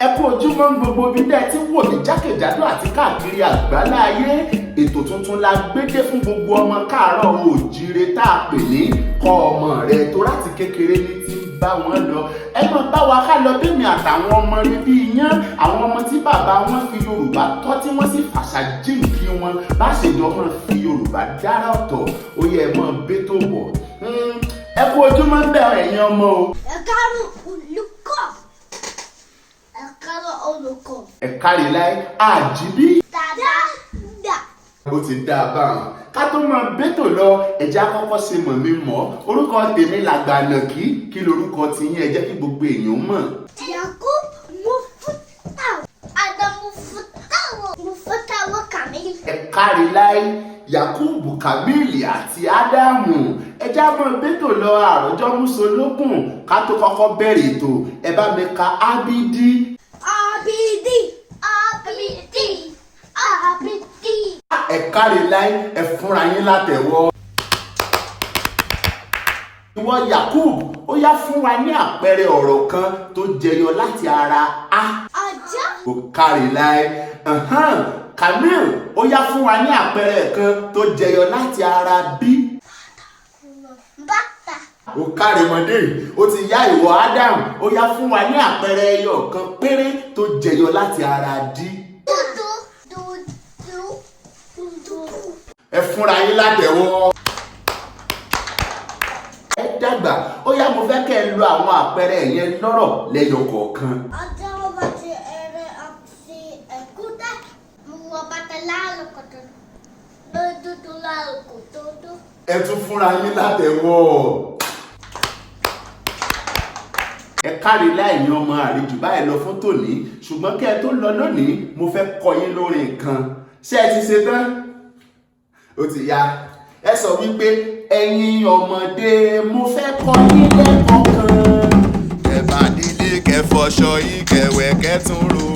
ẹ kú ojúmọ́ gbogbo bí dẹ́ tí wò ní jákèjádò àti káàkiri àgbálá ayé. Ètò tuntun la gbédé fún gbogbo ọmọ káàárọ̀ oòjíire tá a pè ní kọ́ ọmọ rẹ tó láti kékeré ní ti ń bá wọn lọ. Ẹ máa bá wa ká lọ bẹ́ẹ̀ mi àtàwọn ọmọ rẹ bí iyán, àwọn ọmọ tí bàbá wọn fi Yorùbá tọ́ tí wọ́n sì fàṣà jíǹkí wọn bá ṣèjọ máa fi Yorùbá dára ọ̀tọ̀. Ó yẹ ẹ máa bé tó bọ̀. Ẹ kú ojúmọ́ bẹ̀rẹ̀ ẹ̀yin ọmọ o. Ẹ káàárọ̀ olùkọ́. Ẹ káàárọ̀ olùkọ́. Ẹ kárí láé àjíbí. Dáadáa. Ó ti dá a báwọn. Ká tó máa bẹ́tò lọ, ẹ̀já kọ́kọ́ ṣe mọ̀ mi mọ́. Orúkọ tèmi Làgbànàkí. Kí lorúkọ tiyín ẹ jẹ́ kí gbogbo èèyàn mọ̀? Yakub Mufutawo. Adam Mufutawo Kamil. Ẹ kárí láé Yakubu Kamili àti Ádámù. Ẹjá máa bẹ́tò lọ àròjọ Músolókùn. Ká tó kọ́kọ́ bẹ̀rẹ̀ ètò, ẹ bá mi ka Ábídí. Abidi. Ẹ kárí láé ẹ fúnra yín látẹ̀wọ́. Ìwọ Yakub, ó yá fún wa ní àpẹẹrẹ ọ̀rọ̀ kan tó jẹyọ láti ara A. Ajá. Ó kárí láé. Kamil, ó yá fún wa ní àpẹẹrẹ kan tó jẹyọ láti ara B. Bàtà. Ó kárí mọ́dé, ó ti yá ìwọ Adam, ó yá fún wa ní àpẹẹrẹ ẹyọ kan péré tó jẹyọ láti ara D. Ẹ fúnra yín látẹ̀wọ́. Ẹ dàgbà, ó yá mo fẹ́ kẹ́ ẹ lo àwọn àpẹẹrẹ yẹn lọ́rọ̀ lẹ́yọ kọ̀ọ̀kan. Ọjọ́ ọba ti ẹrẹ àti ẹ̀kúta. Mo wọ bàtà lálùkọ̀tọ̀. Lójútùú lálùkọ̀tọ̀. Ẹ tún fúnra yín látẹ̀wọ́. Ẹ kárí láìní ọmọ àrèjù báyìí lọ fún tòní, ṣùgbọ́n kẹ́ ẹ tó lọ lónìí mo fẹ́ kọ́ yín lórí nǹkan. Ṣé ẹ ti ṣe tán? Ó ti yá. Ẹ sọ wípé ẹ̀yin ọmọdé mo fẹ́ kọ́ yín lẹ́kọ̀ọ́ kan. Kẹ́ bá nílé kẹ́ fọṣọ yín kẹ́ wẹ̀ kẹ́ tún ro.